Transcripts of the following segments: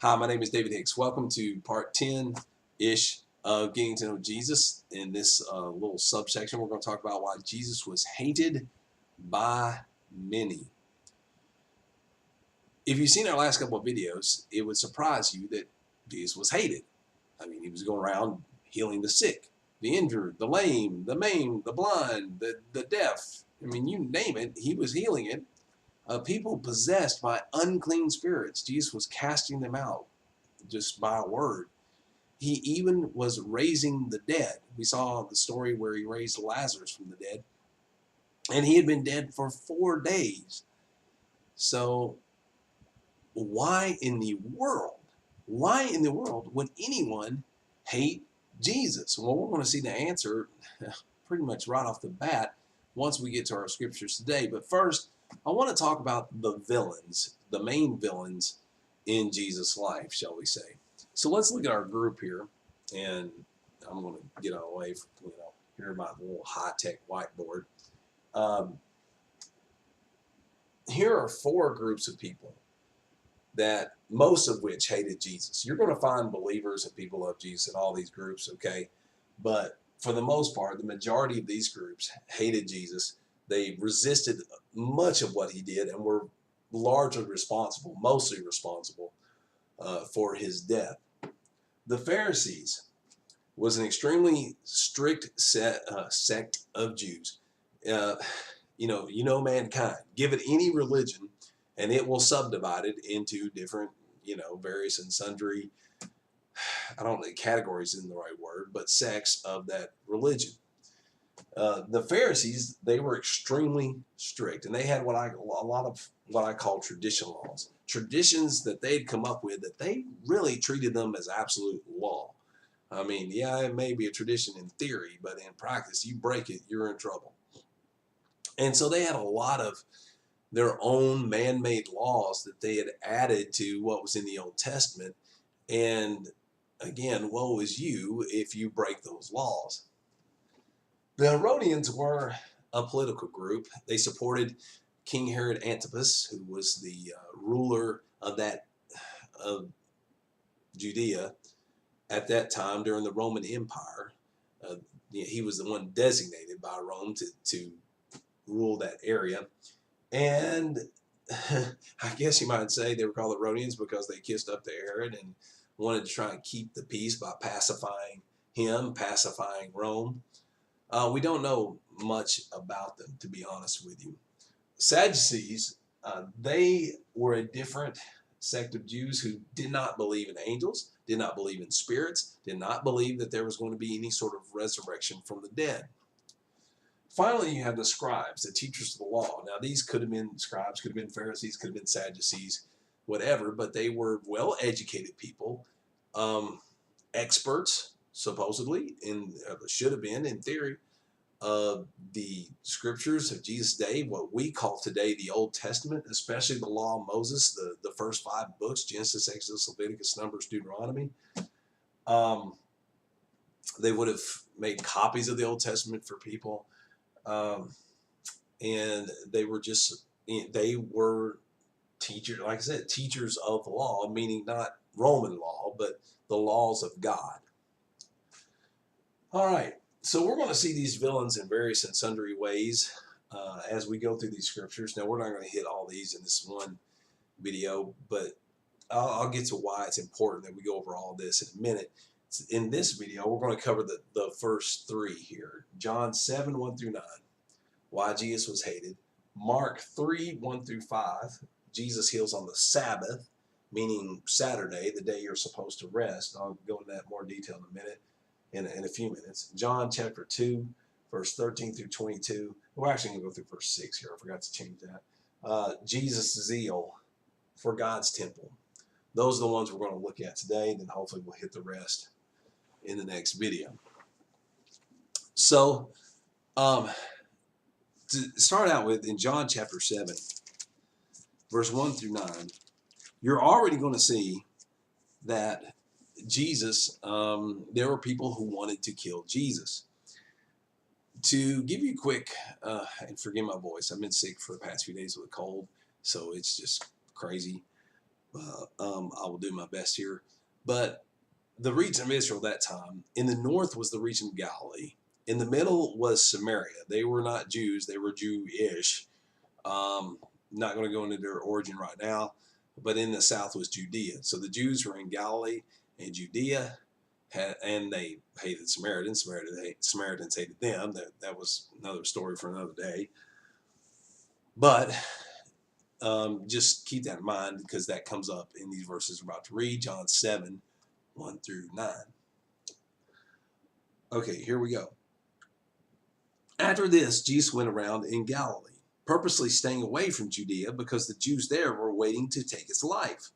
Hi, my name is David Hicks. Welcome to part 10-ish of Getting to Know Jesus. In this little subsection, we're going to talk about why Jesus was hated by many. If you've seen our last couple of videos, it would surprise you that Jesus was hated. I mean, he was going around healing the sick, the injured, the lame, the maimed, the blind, the deaf. I mean, you name it, he was healing it. People possessed by unclean spirits, Jesus was casting them out just by a word. He even was raising the dead. We saw the story where he raised Lazarus from the dead, and he had been dead for 4 days. So why in the world would anyone hate Jesus? Well, we're going to see the answer pretty much right off the bat once we get to our scriptures today. But first, I want to talk about the villains, the main villains in Jesus' life, shall we say. So let's look at our group here, and I'm going to get away from, here my little high-tech whiteboard. Here are 4 groups of people that most of which hated Jesus. You're going to find believers and people of Jesus in all these groups, okay? But for the most part, the majority of these groups hated Jesus. They resisted much of what he did and were largely responsible, mostly responsible for his death. The Pharisees was an extremely strict sect of Jews. Uh, mankind. Give it any religion, and it will subdivide it into different, various and sundry, I don't know, categories isn't the right word, but sects of that religion. The Pharisees, they were extremely strict, and they had a lot of what I call traditional laws, traditions that they'd come up with that they really treated them as absolute law. I mean, yeah, it may be a tradition in theory, but in practice, you break it, you're in trouble. And so they had a lot of their own man-made laws that they had added to what was in the Old Testament. And again, woe is you if you break those laws. The Herodians were a political group. They supported King Herod Antipas, who was the ruler of Judea at that time during the Roman Empire. He was the one designated by Rome to rule that area. And I guess you might say they were called the Herodians because they kissed up to Herod and wanted to try and keep the peace by pacifying him, pacifying Rome. We don't know much about them, to be honest with you. Sadducees, they were a different sect of Jews who did not believe in angels, did not believe in spirits, did not believe that there was going to be any sort of resurrection from the dead. Finally, you have the scribes, the teachers of the law. Now, these could have been scribes, could have been Pharisees, could have been Sadducees, whatever, but they were well-educated people, experts, supposedly, should have been, in theory, the scriptures of Jesus' day, what we call today the Old Testament, especially the law of Moses, the first 5 books, Genesis, Exodus, Leviticus, Numbers, Deuteronomy. They would have made copies of the Old Testament for people. And they were teachers, like I said, teachers of the law, meaning not Roman law, but the laws of God. All right, so we're going to see these villains in various and sundry ways as we go through these scriptures. Now, we're not going to hit all these in this one video, but I'll get to why it's important that we go over all this in a minute. In this video, we're going to cover the first 3 here. John 7, 1 through 9. Why Jesus was hated. Mark 3, 1 through 5. Jesus heals on the Sabbath, meaning Saturday, the day you're supposed to rest. I'll go into that more detail in a minute, in a few minutes. John chapter 2, verse 13 through 22. We're actually going to go through verse 6 here. I forgot to change that. Jesus' zeal for God's temple. Those are the ones we're going to look at today, and then hopefully we'll hit the rest in the next video. So, to start out with, in John chapter 7, verse 1 through 9, you're already going to see that Jesus, there were people who wanted to kill Jesus. To give you a quick, and forgive my voice, I've been sick for the past few days with a cold, so it's just crazy. I will do my best here. But the region of Israel at that time, in the north was the region of Galilee. In the middle was Samaria. They were not Jews, they were Jewish. Um, Not going to go into their origin right now, but in the south was Judea. So the Jews were in Galilee and Judea, and they hated Samaritans. Samaritans hated them. That was another story for another day. But just keep that in mind because that comes up in these verses we're about to read, John 7, 1 through 9. Okay, here we go. After this, Jesus went around in Galilee, purposely staying away from Judea because the Jews there were waiting to take his life.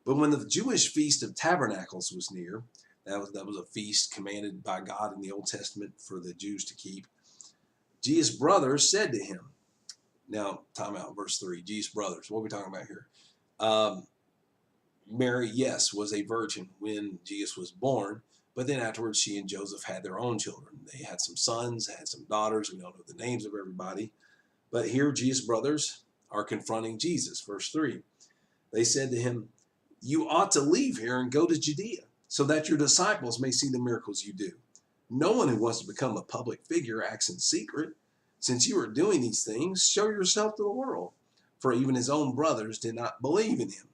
But when the Jewish Feast of Tabernacles was near, that was a feast commanded by God in the Old Testament for the Jews to keep, Jesus' brothers said to him, now, time out, verse 3, Jesus' brothers, what are we talking about here? Mary, yes, was a virgin when Jesus was born, but then afterwards she and Joseph had their own children. They had some sons, had some daughters. We don't know the names of everybody. But here Jesus' brothers are confronting Jesus. Verse 3, they said to him, you ought to leave here and go to Judea so that your disciples may see the miracles you do. No one who wants to become a public figure acts in secret. Since you are doing these things, show yourself to the world. For even his own brothers did not believe in him.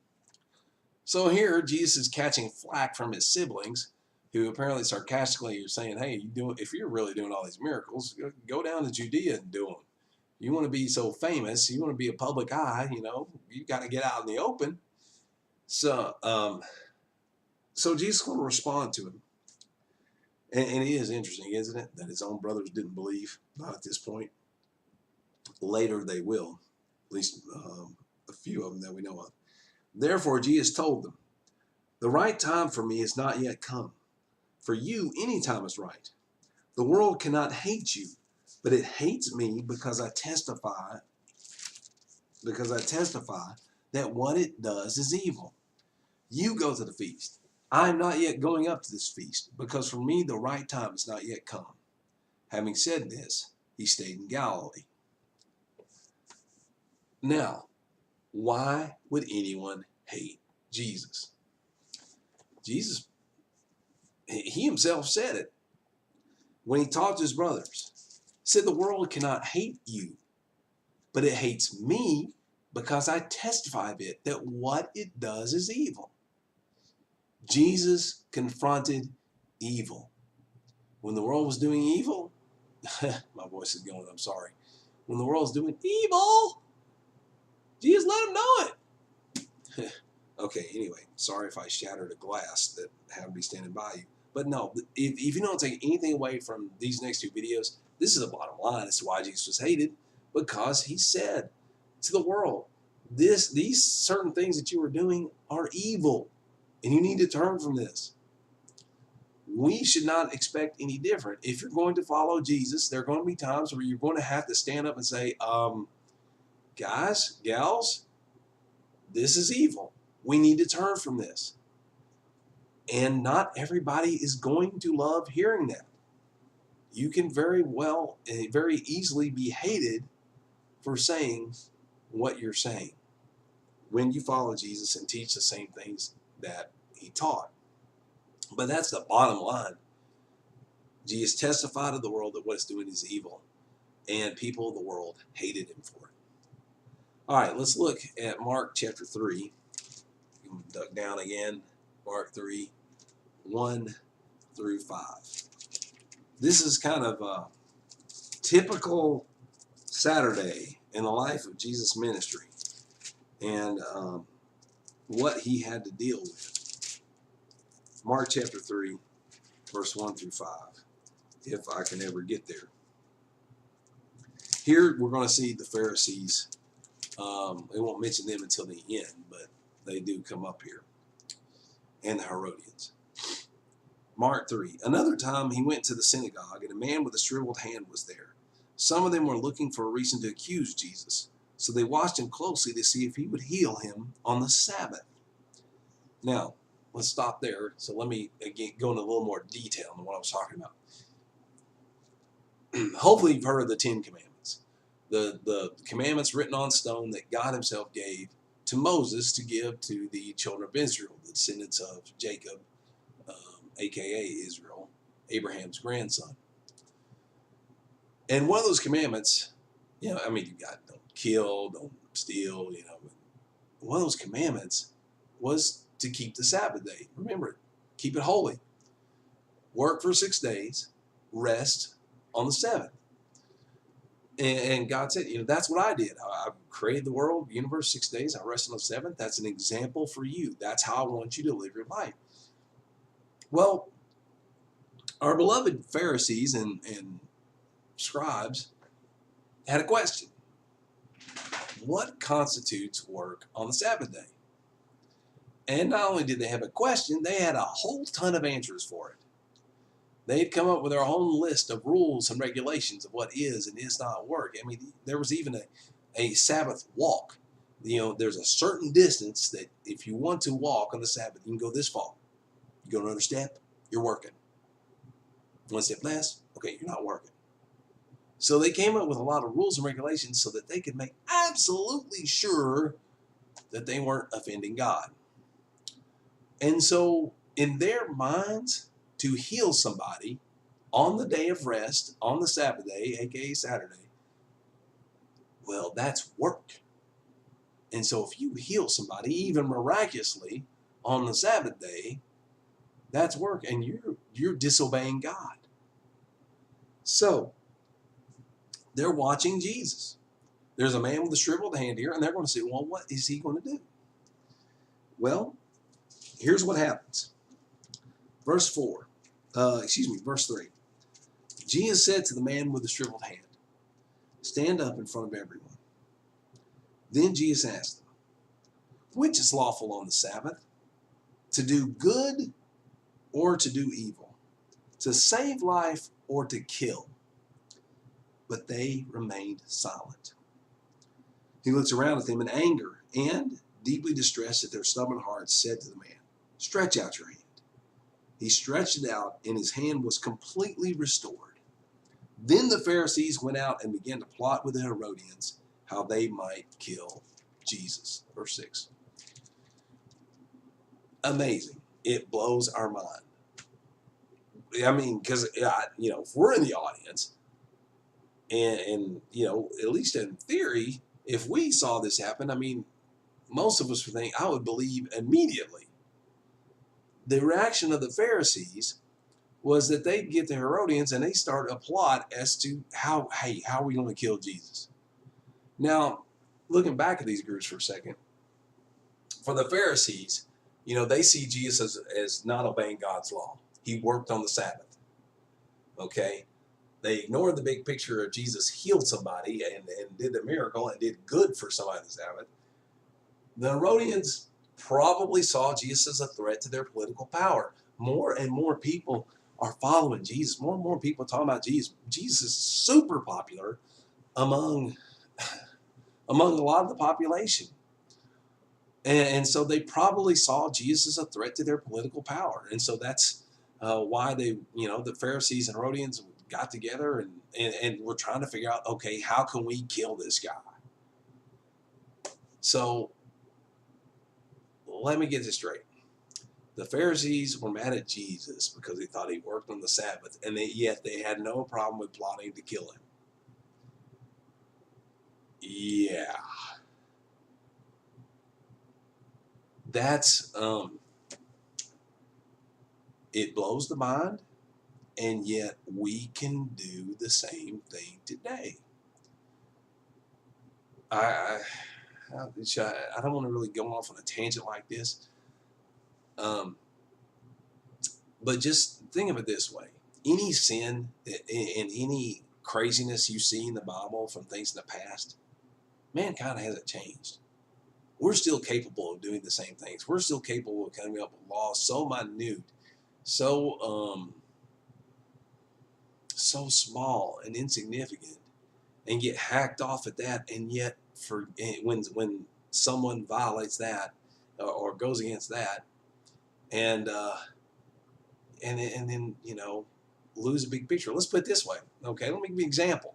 So here, Jesus is catching flack from his siblings, who apparently sarcastically are saying, hey, if you're really doing all these miracles, go down to Judea and do them. You want to be so famous, you want to be a public eye, you got to get out in the open. So Jesus is going to respond to him. And it is interesting, isn't it, that his own brothers didn't believe, not at this point. Later they will, at least a few of them that we know of. Therefore, Jesus told them, the right time for me is not yet come. For you, any time is right. The world cannot hate you, but it hates me because I testify that what it does is evil. You go to the feast. I am not yet going up to this feast, because for me the right time is not yet come. Having said this, he stayed in Galilee. Now, why would anyone hate Jesus? Jesus, he himself said it when he talked to his brothers. He said, the world cannot hate you, but it hates me because I testify of it, that what it does is evil. Jesus confronted evil. When the world was doing evil, my voice is going, I'm sorry. When the world's doing evil, Jesus let him know it. Okay, anyway, sorry if I shattered a glass that happened to be standing by you. But no, if you don't take anything away from these next two videos, this is the bottom line as to why Jesus was hated, because he said to the world, these certain things that you are doing are evil, and you need to turn from this. We should not expect any different. If you're going to follow Jesus, there are going to be times where you're going to have to stand up and say, guys, gals, this is evil. We need to turn from this. And not everybody is going to love hearing that. You can very easily be hated for saying what you're saying when you follow Jesus and teach the same things that he taught. But that's the bottom line. Jesus testified to the world that what it's doing is evil, and people of the world hated him for it. All right, let's look at Mark chapter 3. You can duck down again. Mark 3, 1 through 5. This is kind of a typical Saturday in the life of Jesus' ministry and what he had to deal with. Mark chapter 3, verse 1 through 5, if I can ever get there. Here we're going to see the Pharisees. They won't mention them until the end, but they do come up here. And the Herodians. Mark 3. Another time he went to the synagogue, and a man with a shriveled hand was there. Some of them were looking for a reason to accuse Jesus, so they watched him closely to see if he would heal him on the Sabbath. Now, let's stop there. So let me again go into a little more detail on what I was talking about. Hopefully you've heard of the 10 Commandments. The commandments written on stone that God himself gave to Moses to give to the children of Israel, the descendants of Jacob, aka Israel, Abraham's grandson. And one of those commandments, you know, I mean, you got don't kill, don't steal, you know. One of those commandments was to keep the Sabbath day. Remember it, keep it holy. Work for 6 days, rest on the seventh. And God said, you know, that's what I did. I created the world, the universe, 6 days. I rested on the seventh. That's an example for you. That's how I want you to live your life. Well, our beloved Pharisees and scribes had a question. What constitutes work on the Sabbath day? And not only did they have a question, they had a whole ton of answers for it. They'd come up with their own list of rules and regulations of what is and is not work. I mean, there was even a Sabbath walk. You know, there's a certain distance that if you want to walk on the Sabbath, you can go this far. You go another step, you're working. One step less, okay, you're not working. So they came up with a lot of rules and regulations so that they could make absolutely sure that they weren't offending God. And so in their minds, to heal somebody on the day of rest, on the Sabbath day, aka Saturday, well, that's work. And so if you heal somebody, even miraculously, on the Sabbath day, that's work, and you're disobeying God. So they're watching Jesus. There's a man with a shriveled hand here, and they're going to say, well, what is he going to do? Well, here's what happens. Verse 3. Jesus said to the man with the shriveled hand, stand up in front of everyone. Then Jesus asked them, which is lawful on the Sabbath, to do good or to do evil, to save life or to kill? But they remained silent. He looked around at them in anger and, deeply distressed at their stubborn hearts, said to the man, stretch out your hand. He stretched it out, and his hand was completely restored. Then the Pharisees went out and began to plot with the Herodians how they might kill Jesus. Verse 6. Amazing. It blows our mind. I mean, because, you know, if we're in the audience, and, you know, at least in theory, if we saw this happen, I mean, most of us would think, I would believe immediately. The reaction of the Pharisees was that they'd get the Herodians and they start a plot as to how are we going to kill Jesus? Now, looking back at these groups for a second, for the Pharisees, you know, they see Jesus as not obeying God's law. He worked on the Sabbath. Okay? They ignored the big picture of Jesus healed somebody and did the miracle and did good for somebody on the Sabbath. The Herodians probably saw Jesus as a threat to their political power. More and more people are following Jesus. More and more people are talking about Jesus. Jesus is super popular among a lot of the population. And so they probably saw Jesus as a threat to their political power. And so that's why they, you know, the Pharisees and Herodians got together and were trying to figure out, okay, how can we kill this guy? So let me get this straight. The Pharisees were mad at Jesus because they thought he worked on the Sabbath, and yet they had no problem with plotting to kill him. Yeah. That's, it blows the mind, and yet we can do the same thing today. I don't want to really go off on a tangent like this. But just think of it this way. Any sin and any craziness you see in the Bible from things in the past, mankind hasn't changed. We're still capable of doing the same things. We're still capable of coming up with laws so minute, so small and insignificant, and get hacked off at that. And yet, when someone violates that or goes against that, and then, you know, lose a big picture. Let's put it this way. Okay, let me give you an example.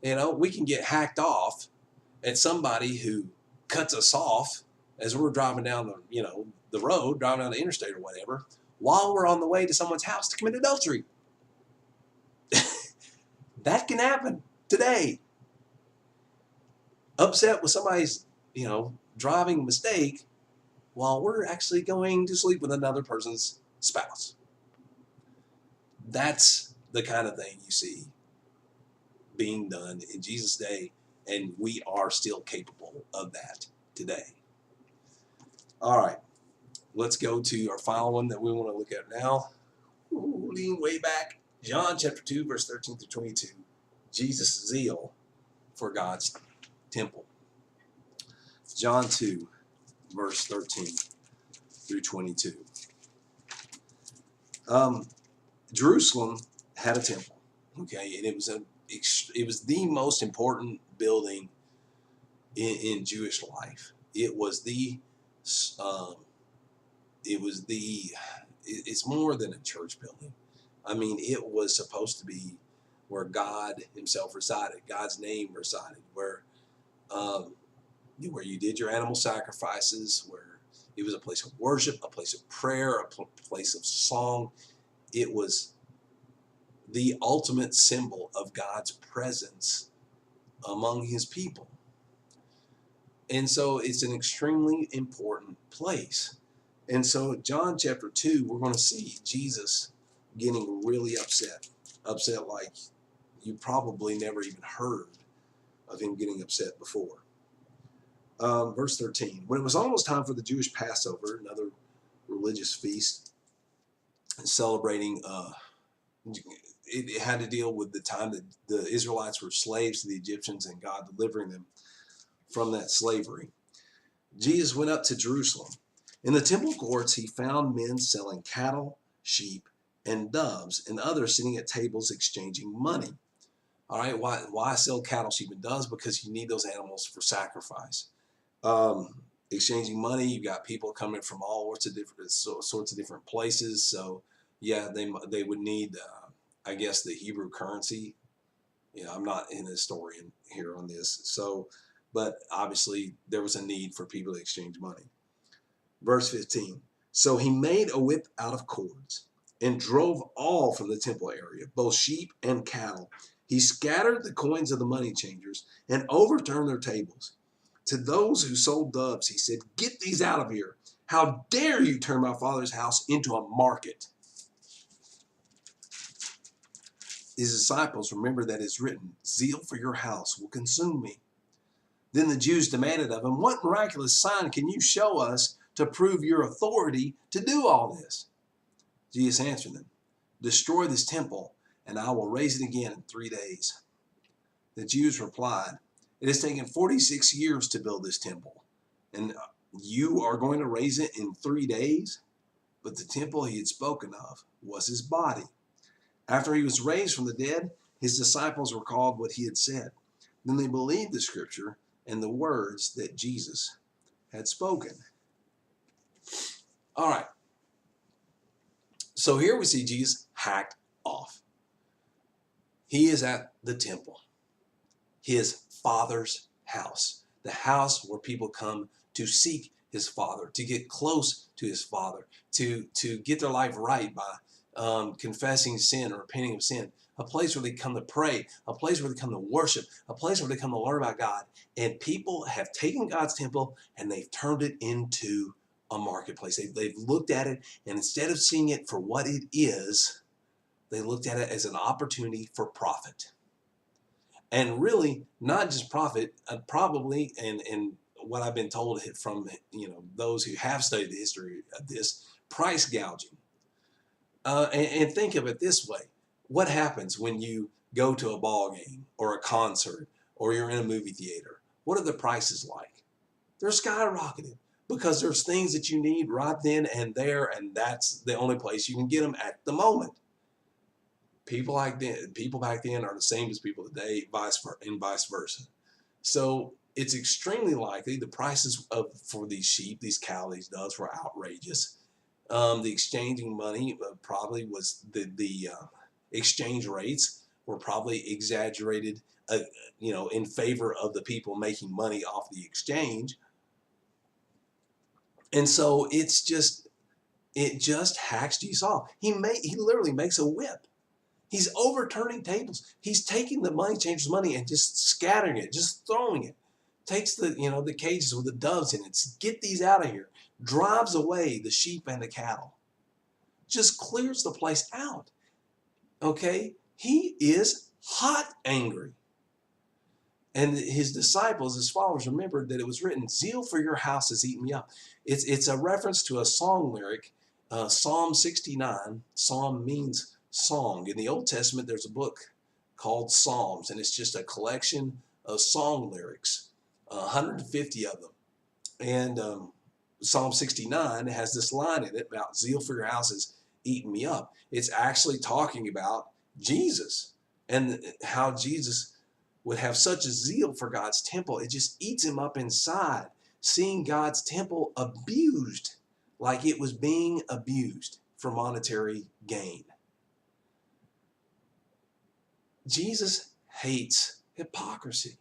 You know, we can get hacked off at somebody who cuts us off as we're driving down the road, driving down the interstate or whatever, while we're on the way to someone's house to commit adultery. That can happen today. Upset with somebody's, driving mistake while we're actually going to sleep with another person's spouse. That's the kind of thing you see being done in Jesus' day, and we are still capable of that today. All right, let's go to our final one that we want to look at now. Ooh, lean way back. John chapter 2, verse 13 through 22. Jesus' zeal for God's temple. John 2, verse 13 through 22. Jerusalem had a temple, okay, and it was the most important building in Jewish life. It's more than a church building. I mean, it was supposed to be where God himself resided, God's name resided, where you did your animal sacrifices, where it was a place of worship, a place of prayer, a place of song. It was the ultimate symbol of God's presence among his people. And so it's an extremely important place. And so John chapter 2, we're going to see Jesus getting really upset like you probably never even heard of him getting upset before. Verse 13, when it was almost time for the Jewish Passover, another religious feast celebrating, it had to deal with the time that the Israelites were slaves to the Egyptians and God delivering them from that slavery. Jesus went up to Jerusalem. In the temple courts, he found men selling cattle, sheep, and doves, and others sitting at tables exchanging money. All right, why sell cattle, sheep, and doves? Because you need those animals for sacrifice. Exchanging money, you've got people coming from all sorts of different places. So, yeah, they would need, I guess, the Hebrew currency. I'm not an historian here on this. So, but obviously there was a need for people to exchange money. Verse 15, so he made a whip out of cords and drove all from the temple area, both sheep and cattle. He scattered the coins of the money changers and overturned their tables. To those who sold doves, he said, get these out of here. How dare you turn my father's house into a market? His disciples remembered that it is written, zeal for your house will consume me. Then the Jews demanded of him, what miraculous sign can you show us to prove your authority to do all this? Jesus answered them, destroy this temple, and I will raise it again in 3 days. The Jews replied, it has taken 46 years to build this temple, and you are going to raise it in 3 days? But the temple he had spoken of was his body. After he was raised from the dead, his disciples recalled what he had said. Then they believed the scripture and the words that Jesus had spoken. All right. So here we see Jesus hacked off. He is at the temple, his Father's house, the house where people come to seek his Father, to get close to his Father, to get their life right by confessing sin or repenting of sin, a place where they come to pray, a place where they come to worship, a place where they come to learn about God. And people have taken God's temple and they've turned it into a marketplace. They've looked at it, and instead of seeing it for what it is, they looked at it as an opportunity for profit. And really, not just profit, probably, and what I've been told from those who have studied the history of this, price gouging. And think of it this way. What happens when you go to a ball game or a concert or you're in a movie theater? What are the prices like? They're skyrocketing because there's things that you need right then and there, and that's the only place you can get them at the moment. People back then are the same as people today, vice versa. So it's extremely likely the prices for these sheep, these cattle, these doves were outrageous. The exchanging money probably was the exchange rates were probably exaggerated, in favor of the people making money off the exchange. And so it just hacks Jesus off. He literally makes a whip. He's overturning tables. He's taking the money changers' money and just scattering it, just throwing it. Takes the cages with the doves in it. Get these out of here. Drives away the sheep and the cattle. Just clears the place out. Okay? He is hot angry. And his disciples, his followers, remembered that it was written, "Zeal for your house has eaten me up." It's a reference to a song lyric, Psalm 69. Psalm means song. In the Old Testament, there's a book called Psalms, and it's just a collection of song lyrics, 150 of them. And Psalm 69 has this line in it about zeal for your house has eaten me up. It's actually talking about Jesus and how Jesus would have such a zeal for God's temple. It just eats him up inside, seeing God's temple abused like it was being abused for monetary gain. Jesus hates hypocrisy.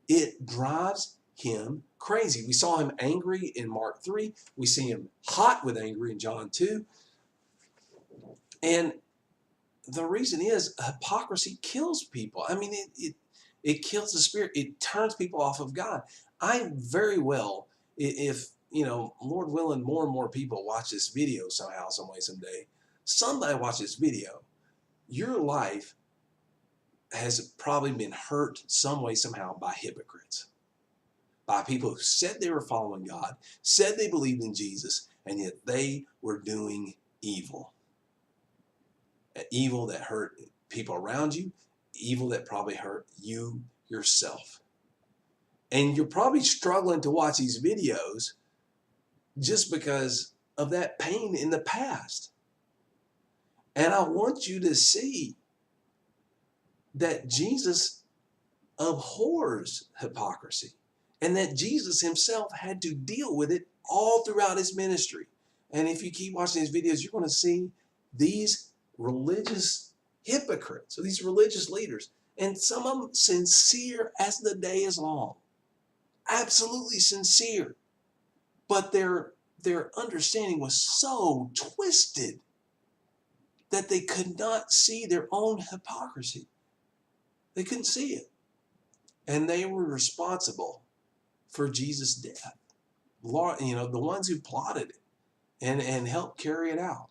It drives him crazy. We saw him angry in Mark 3. We see him hot with anger in John 2. And the reason is hypocrisy kills people. I mean, it kills the spirit. It turns people off of God. I very well, if, Lord willing, more and more people watch this video somehow, some way, someday, somebody watch this video, your life has probably been hurt some way, somehow by hypocrites, by people who said they were following God, said they believed in Jesus, and yet they were doing evil. Evil that hurt people around you, evil that probably hurt you yourself. And you're probably struggling to watch these videos just because of that pain in the past. And I want you to see that Jesus abhors hypocrisy and that Jesus himself had to deal with it all throughout his ministry. And if you keep watching these videos, you're going to see these religious hypocrites, so these religious leaders, and some of them sincere as the day is long, absolutely sincere, but their understanding was so twisted that they could not see their own hypocrisy. They couldn't see it, and they were responsible for Jesus' death. The ones who plotted it and helped carry it out.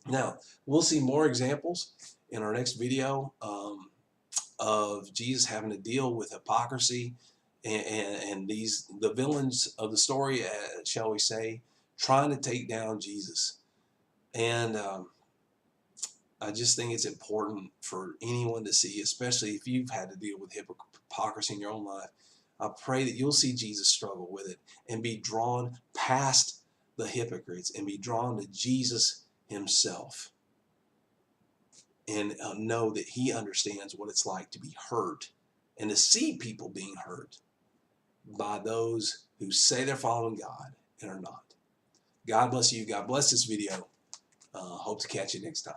Now, we'll see more examples in our next video of Jesus having to deal with hypocrisy and the villains of the story, shall we say, trying to take down Jesus. And I just think it's important for anyone to see, especially if you've had to deal with hypocrisy in your own life. I pray that you'll see Jesus struggle with it and be drawn past the hypocrites and be drawn to Jesus himself, and know that he understands what it's like to be hurt and to see people being hurt by those who say they're following God and are not. God bless you. God bless this video. Hope to catch you next time.